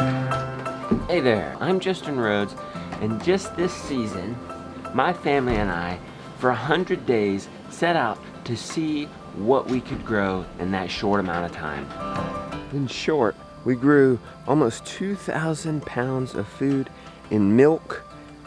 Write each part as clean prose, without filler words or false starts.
Hey there, I'm Justin Rhodes, and just this season, my family and I, for 100 days, set out to see what we could grow in that short amount of time. In short, we grew almost 2,000 pounds of food in milk,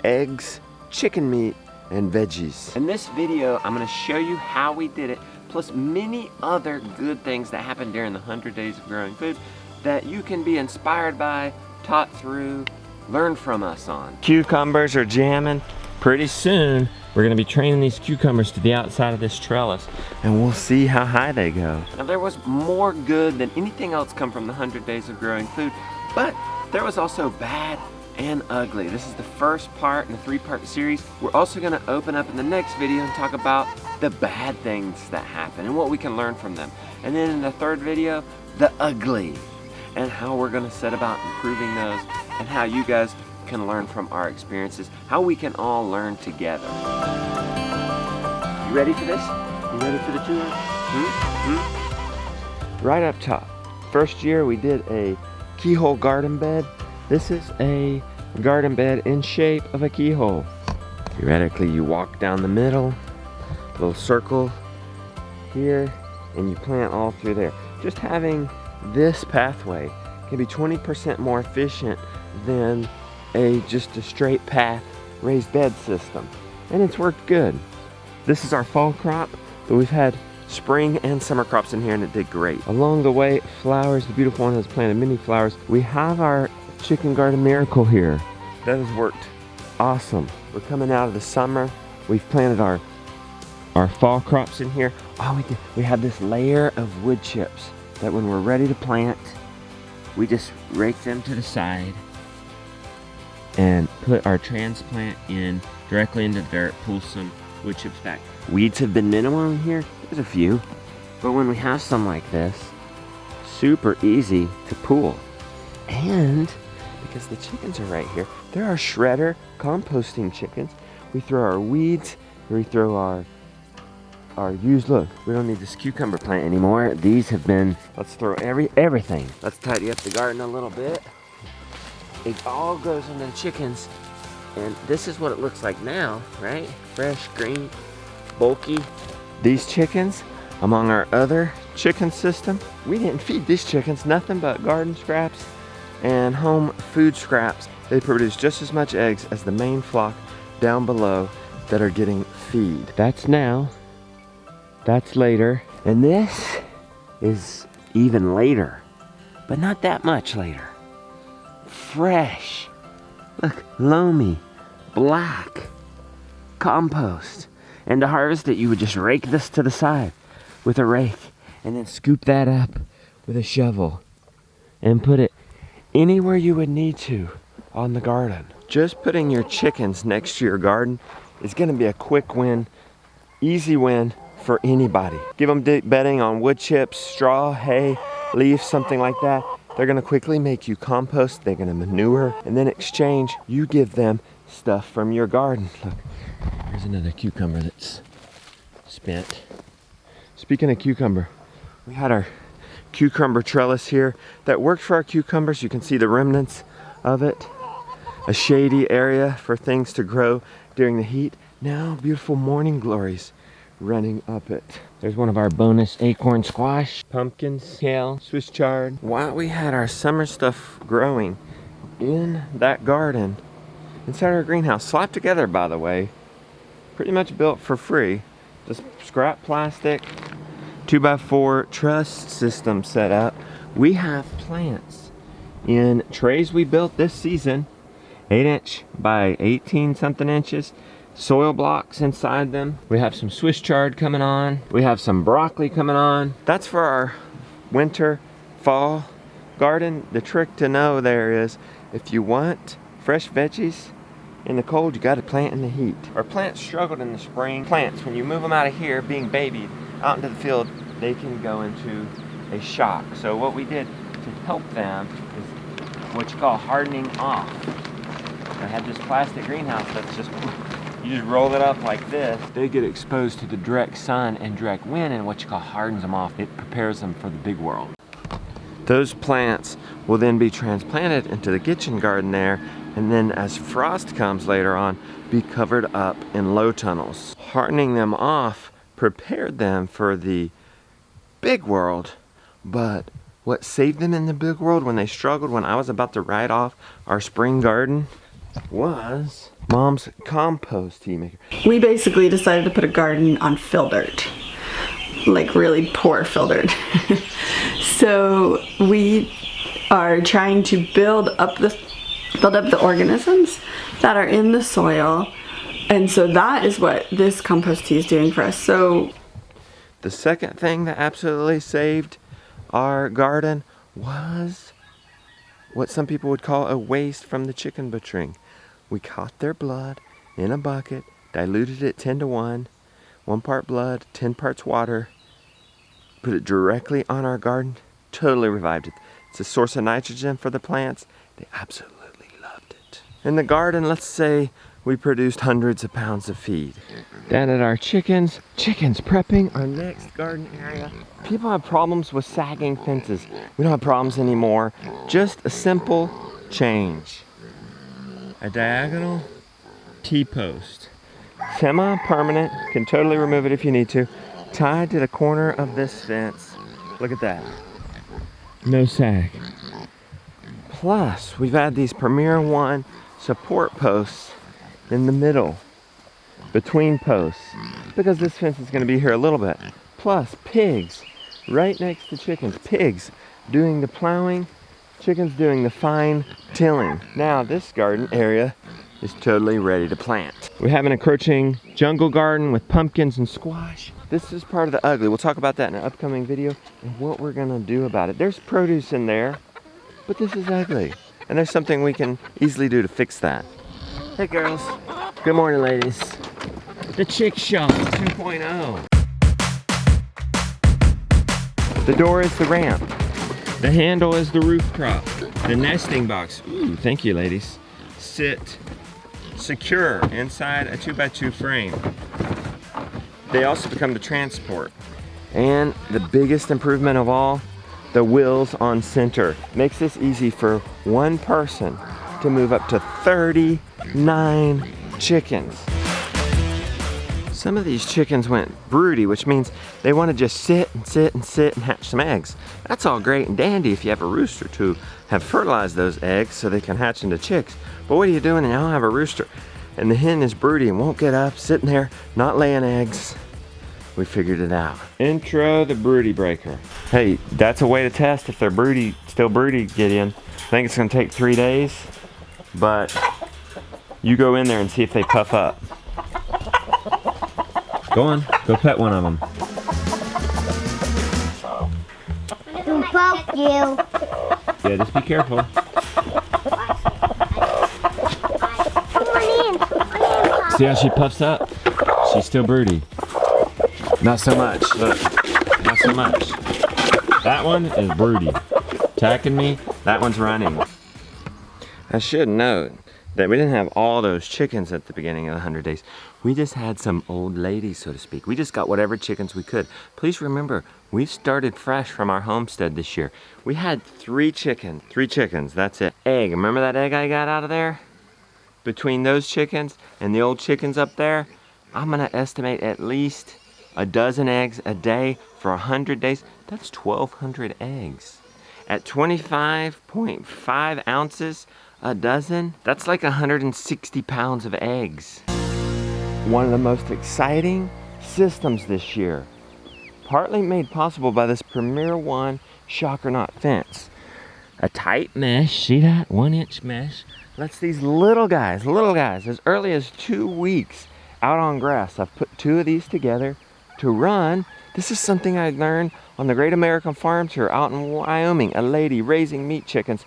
eggs, chicken meat, and veggies. In this video, I'm gonna show you how we did it, plus many other good things that happened during the 100 days of growing food that you can be inspired by, taught through, learn from us on. Cucumbers are jamming. Pretty soon, we're gonna be training these cucumbers to the outside of this trellis, and we'll see how high they go. Now, there was more good than anything else come from the 100 days of growing food, but there was also bad and ugly. This is the first part in a 3-part series. We're also gonna open up in the next video and talk about the bad things that happen and what we can learn from them. And then in the third video, the ugly, and how we're gonna set about improving those, and how you guys can learn from our experiences, how we can all learn together. You ready for this? You ready for the tour? Right up top, first year we did a keyhole garden bed. This is a garden bed in shape of a keyhole. Theoretically, you walk down the middle, little circle here, and you plant all through there. Just having this pathway can be 20% more efficient than just a straight path raised bed system, and it's worked good. This is our fall crop, but we've had spring and summer crops in here, and it did great. Along the way, flowers, the beautiful one has planted many flowers. We have our chicken garden miracle here. That has worked awesome. We're coming out of the summer. We've planted our fall crops in here. Oh, we have this layer of wood chips that when we're ready to plant, we just rake them to the side and put our transplant in directly into the dirt, pull some wood chips back. Weeds have been minimal in here. There's a few, but when we have some like this, super easy to pull. And because the chickens are right here, they're our shredder composting chickens. We throw our weeds, we throw our used, look, we don't need this cucumber plant anymore. These have been, let's throw everything. Let's tidy up the garden a little bit. It all goes into the chickens, and this is what it looks like now, right? Fresh, green, bulky. These chickens, among our other chicken system, we didn't feed these chickens nothing but garden scraps and home food scraps. They produce just as much eggs as the main flock down below that are getting feed. That's now, that's later, and this is even later, but not that much later. Fresh, look, loamy, black compost. And to harvest it, you would just rake this to the side with a rake, and then scoop that up with a shovel and put it anywhere you would need to on the garden. Just putting your chickens next to your garden is gonna be a quick win, easy win for anybody. Give them bedding on wood chips, straw, hay, leaves, something like that. They're gonna quickly make you compost, they're gonna manure, and then in exchange, you give them stuff from your garden. Look, here's another cucumber that's spent. Speaking of cucumber, we had our cucumber trellis here that worked for our cucumbers. You can see the remnants of it. A shady area for things to grow during the heat. Now, beautiful morning glories running up it. There's one of our bonus acorn squash, pumpkins, kale, Swiss chard. While we had our summer stuff growing in that garden, inside our greenhouse, slapped together by the way, pretty much built for free, just scrap plastic, 2x4 truss system set up. We have plants in trays we built this season, 8-inch by 18 something inches. Soil blocks inside them. We have some Swiss chard coming on. We have some broccoli coming on. That's for our winter, fall garden. The trick to know there is if you want fresh veggies in the cold, you got to plant in the heat. Our plants struggled in the spring. Plants, when you move them out of here, being babied, out into the field, they can go into a shock. So what we did to help them is what you call hardening off. I have this plastic greenhouse that's just, you just roll it up like this. They get exposed to the direct sun and direct wind, and what you call hardens them off. It prepares them for the big world. Those plants will then be transplanted into the kitchen garden there, and then as frost comes later on, be covered up in low tunnels. Hardening them off prepared them for the big world, but what saved them in the big world when they struggled when I was about to write off our spring garden was Mom's compost tea maker. We basically decided to put a garden on fill dirt, like really poor fill dirt. So we are trying to build up the organisms that are in the soil, and so that is what this compost tea is doing for us. So the second thing that absolutely saved our garden was what some people would call a waste from the chicken butchering. We caught their blood in a bucket, diluted it 10 to 1 part blood, 10 parts water, put it directly on our garden, totally revived it. It's a source of nitrogen for the plants. They absolutely loved it. In the garden, let's say we produced hundreds of pounds of feed. Down at our chickens prepping our next garden area. People have problems with sagging fences. We don't have problems anymore. Just a simple change. A diagonal T-post. Semi-permanent, can totally remove it if you need to. Tied to the corner of this fence. Look at that. No sag. Plus, we've had these Premier One support posts in the middle, between posts, because this fence is going to be here a little bit. Plus, pigs right next to chickens. Pigs doing the plowing, chickens doing the fine tilling. Now, this garden area is totally ready to plant. We have an encroaching jungle garden with pumpkins and squash. This is part of the ugly. We'll talk about that in an upcoming video and what we're gonna do about it. There's produce in there, but this is ugly. And there's something we can easily do to fix that. Hey girls. Good morning, ladies. The Chick Shop 2.0. The door is the ramp. The handle is the roof prop. The nesting box. Ooh, thank you, ladies. Sit secure inside a 2x2 frame. They also become the transport. And the biggest improvement of all, the wheels on center. Makes this easy for one person to move up to 39 chickens. Some of these chickens went broody, which means they want to just sit and sit and sit and hatch some eggs. That's all great and dandy if you have a rooster to have fertilized those eggs so they can hatch into chicks. But what are you doing when you don't have a rooster? And the hen is broody and won't get up, sitting there, not laying eggs. We figured it out. Intro the broody breaker. Hey, that's a way to test if they're broody, still broody, Gideon. I think it's gonna take 3 days, but you go in there and see if they puff up. Go on, go pet one of them. To poke you. Yeah, just be careful. See how she puffs up? She's still broody. Not so much, look. Not so much. That one is broody. Attacking me, that one's running. I should note that we didn't have all those chickens at the beginning of the 100 days. We just had some old ladies, so to speak. We just got whatever chickens we could. Please remember, we started fresh from our homestead this year. We had 3 chickens, that's it. Egg, remember that egg I got out of there? Between those chickens and the old chickens up there, I'm gonna estimate at least a dozen eggs a day for 100 days. That's 1,200 eggs. At 25.5 ounces a dozen, that's like 160 pounds of eggs. One of the most exciting systems this year, partly made possible by this Premier One shock or not fence. A tight mesh, see that? 1-inch mesh, lets these little guys, as early as 2 weeks out on grass. I've put 2 of these together to run. This is something I learned on the Great American Farm Tour out in Wyoming. A lady raising meat chickens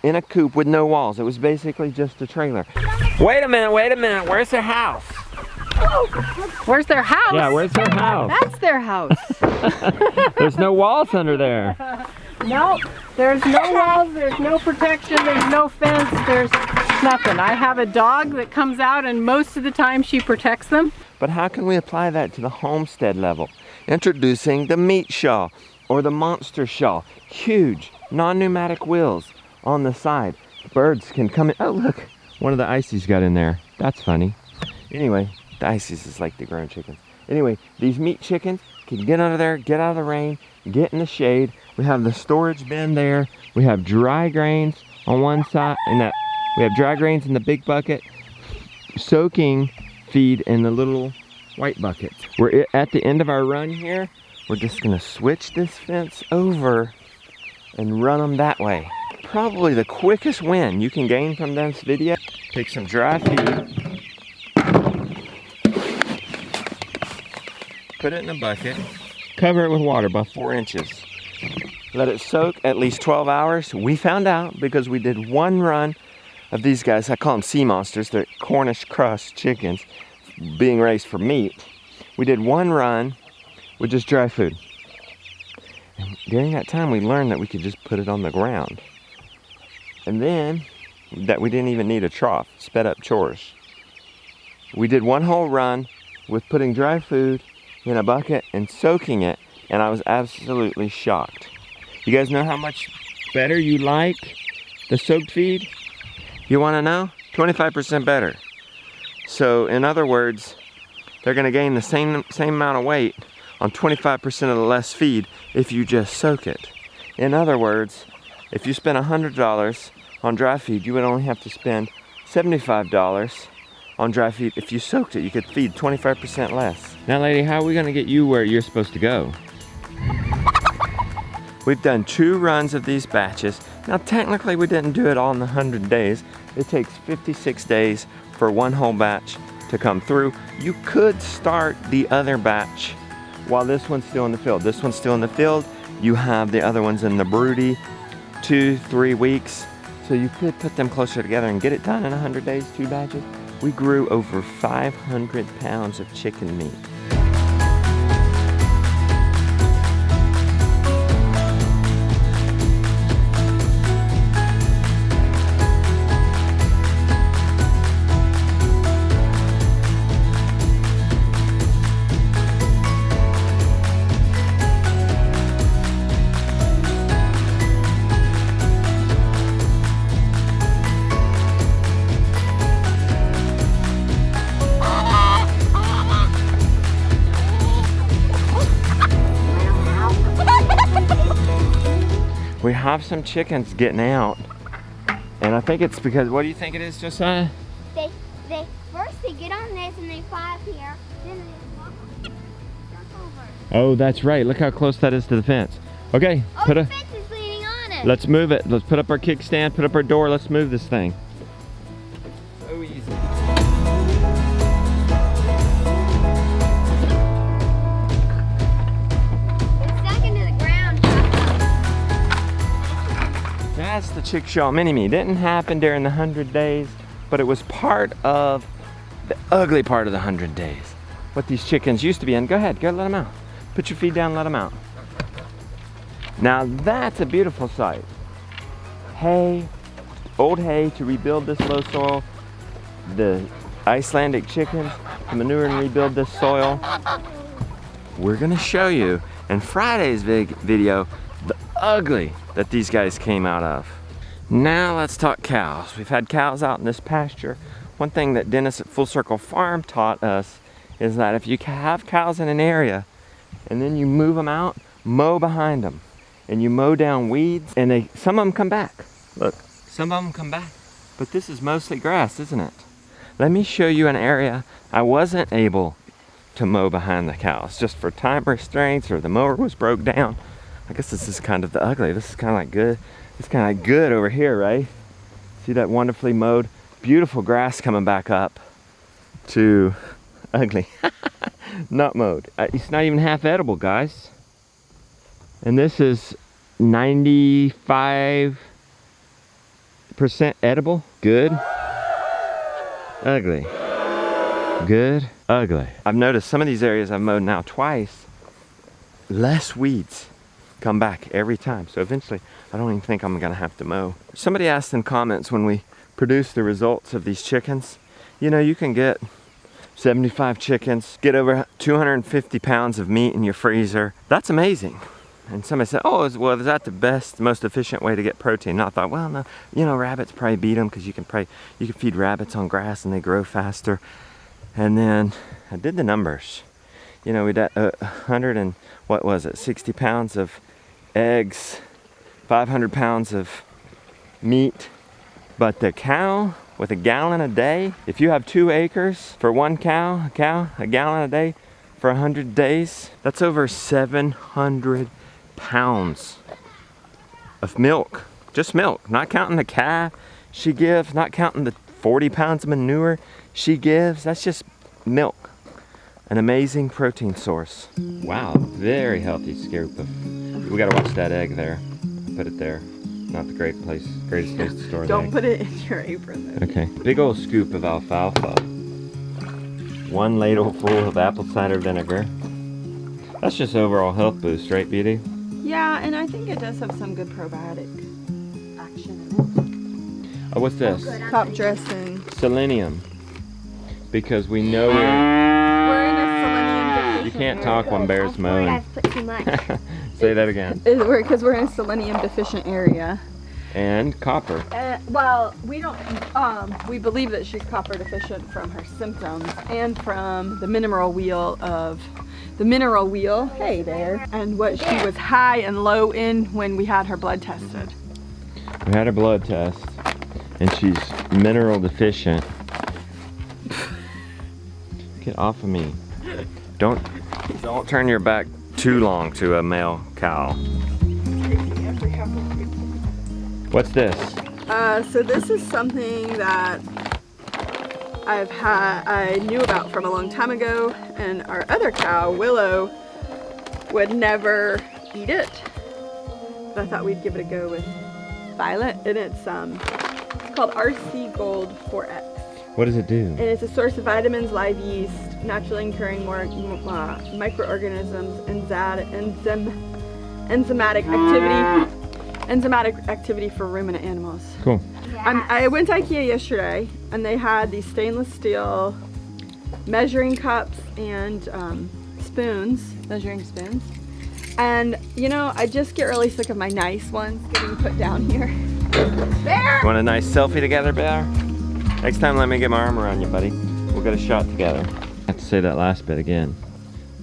in a coop with no walls. It was basically just a trailer. Wait a minute, where's their house? Where's their house? Yeah, where's their house? That's their house. There's no walls under there. No, there's no walls, there's no protection, there's no fence, there's nothing. I have a dog that comes out and most of the time she protects them. But how can we apply that to the homestead level? Introducing the meat shawl. or the monster shell. Huge, non-pneumatic wheels on the side. Birds can come in. Oh, look, one of the ices got in there. That's funny. Anyway, the ices is like the grown chickens. Anyway, these meat chickens can get under there, get out of the rain, get in the shade. We have the storage bin there. We have dry grains on one side, and that we have dry grains in the big bucket, soaking feed in the little white buckets. We're at the end of our run here. We're just gonna switch this fence over and run them that way. Probably the quickest win you can gain from this video. Take some dry feed, put it in a bucket, cover it with water about 4 inches. Let it soak at least 12 hours. We found out because we did one run of these guys. I call them sea monsters. They're Cornish crust chickens being raised for meat. We did one run with just dry food. And during that time, we learned that we could just put it on the ground. And then that we didn't even need a trough, sped up chores. We did one whole run with putting dry food in a bucket and soaking it, and I was absolutely shocked. You guys know how much better you like the soaked feed? You want to know? 25% better. So in other words, they're going to gain the same amount of weight on 25% of the less feed if you just soak it. In other words, if you spend $100 on dry feed, you would only have to spend $75 on dry feed. If you soaked it, you could feed 25% less. Now, lady, how are we going to get you where you're supposed to go? We've done 2 runs of these batches. Now, technically, we didn't do it all in the 100 days. It takes 56 days for one whole batch to come through. You could start the other batch while this one's still in the field. This one's still in the field. You have the other ones in the broody, 2-3 weeks. So you could put them closer together and get it done in 100 days, 2 batches. We grew over 500 pounds of chicken meat. We have some chickens getting out, and I think it's because, what do you think it is, Josiah? They first they get on this and they fly up here, then they walk over. Oh, that's right. Look how close that is to the fence. Okay, Oh, the fence is leaning on it. Let's move it. Let's put up our kickstand, put up our door. Let's move this thing. So easy. That's the chick-shell mini-me. Didn't happen during the 100 days, but it was part of the ugly part of the 100 days. What these chickens used to be in. Go ahead, go let them out. Put your feet down, let them out. Now that's a beautiful sight. Hay, old hay to rebuild this low soil. The Icelandic chickens to manure and rebuild this soil. We're gonna show you in Friday's video the ugly that these guys came out of. Now let's talk cows. We've had cows out in this pasture. One thing that Dennis at Full Circle Farm taught us is that if you have cows in an area and then you move them out, mow behind them. And you mow down weeds and some of them come back. Look, some of them come back. But this is mostly grass, isn't it? Let me show you an area I wasn't able to mow behind the cows just for time restraints or the mower was broke down. I guess this is kind of the ugly. This is kind of like good. It's kind of like good over here, right? See that wonderfully mowed, beautiful grass coming back up to ugly. Not mowed. It's not even half edible, guys. And this is 95% edible. Good. Ugly. Good. Ugly. I've noticed some of these areas I've mowed now twice. Less weeds come back every time. So eventually, I don't even think I'm gonna have to mow. Somebody asked in comments when we produced the results of these chickens, you know, you can get 75 chickens, get over 250 pounds of meat in your freezer. That's amazing. And somebody said, oh, well, is that the best, most efficient way to get protein? And I thought, well, no, you know, rabbits probably beat them because you can feed rabbits on grass and they grow faster. And then I did the numbers. You know, we got 100 and, what was it, 60 pounds of eggs, 500 pounds of meat. But the cow with a gallon a day, if you have 2 acres for one cow, a gallon a day for 100 days, that's over 700 pounds of milk. Just milk, not counting the calf she gives, not counting the 40 pounds of manure she gives. That's just milk. An amazing protein source. Wow, very healthy scoop of. We gotta watch that egg there. Put it there. Not the greatest place to store the egg. Don't put it in your apron though. Okay, big old scoop of alfalfa. 1 ladle full of apple cider vinegar. That's just overall health boost, right, Beauty? Yeah, and I think it does have some good probiotic action in Oh, what's this? it. Top dressing. Selenium. Because we know We're in a selenium deficient you can't talk when bear's mowing. I've put too much. Say that again. Because we're in a selenium deficient area. And copper. Well, we don't. We believe that she's copper deficient from her symptoms and from the mineral wheel. Hey there. And what she was high and low in when we had her blood tested. We had a blood test, and she's mineral deficient. Get off of me. Don't turn your back too long to a male cow. What's this? So this is something that I knew about from a long time ago, and our other cow, Willow, would never eat it. But I thought we'd give it a go with Violet, and it's called RC Gold 4X. What does it do? And it's a source of vitamins, live yeast, naturally occurring microorganisms, enzymatic activity for ruminant animals. Cool. I went to IKEA yesterday, and they had these stainless steel measuring cups and measuring spoons. And you know, I just get really sick of my nice ones getting put down here. Bear! Want a nice selfie together, Bear? Next time, let me get my arm around you, buddy. We'll get a shot together. I have to say that last bit again.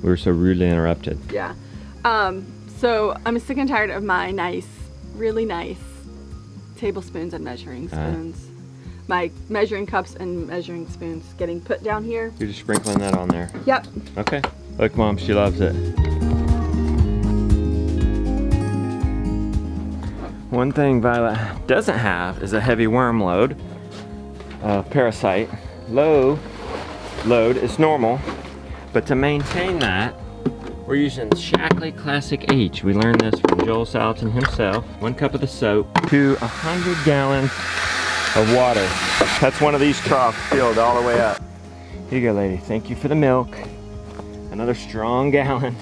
We were so rudely interrupted. Yeah. So I'm sick and tired of my really nice tablespoons and measuring spoons. My measuring cups and measuring spoons getting put down here. You're just sprinkling that on there. Yep. Okay. Look, Mom, she loves it. One thing Violet doesn't have is a heavy worm load. Parasite. Low load is normal, but to maintain that, we're using Shackley Classic H. We learned this from Joel Salatin himself. 1 cup of the soap to 100 gallons of water. That's one of these troughs filled all the way up. Here you go, lady. Thank you for the milk. Another strong gallon.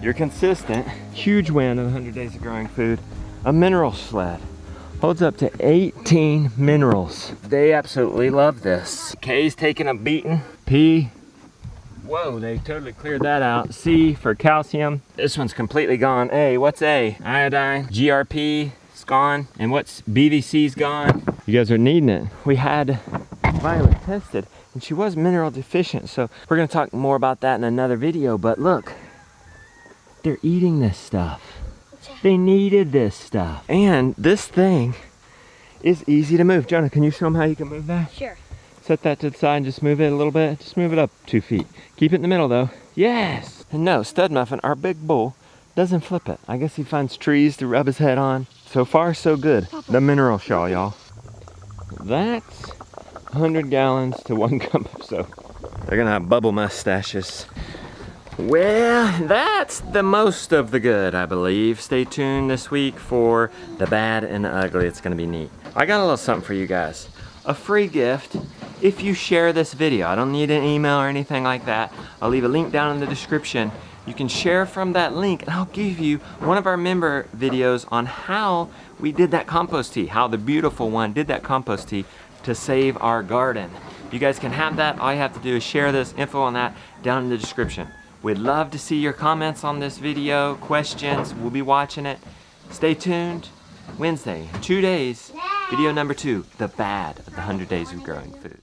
You're consistent. Huge win of 100 days of growing food. A mineral sled. Holds up to 18 minerals. They absolutely love this. K's taking a beating. P. Whoa, they totally cleared that out. C for calcium. This one's completely gone. A, what's A? Iodine, GRP, it's gone. And what's BVC's gone? You guys are needing it. We had Violet tested, and she was mineral deficient. So we're gonna talk more about that in another video, but look, they're eating this stuff. They needed this stuff. And this thing is easy to move. Jonah, can you show them how you can move that? Sure. Set that to the side and just move it a little bit. Just move it up 2 feet. Keep it in the middle though. Yes! And no, Stud Muffin, our big bull, doesn't flip it. I guess he finds trees to rub his head on. So far, so good. The mineral shawl, y'all. That's 100 gallons to 1 cup of soap. They're gonna have bubble mustaches. Well, that's the most of the good, I believe. Stay tuned this week for the bad and the ugly. It's gonna be neat. I got a little something for you guys. A free gift if you share this video. I don't need an email or anything like that. I'll leave a link down in the description. You can share from that link, and I'll give you one of our member videos on how we did that compost tea, how the beautiful one did that compost tea to save our garden. You guys can have that. All you have to do is share this info on that down in the description. We'd love to see your comments on this video, questions. We'll be watching it. Stay tuned. Wednesday, in 2 days, video number 2, the bad of the 100 days of growing food.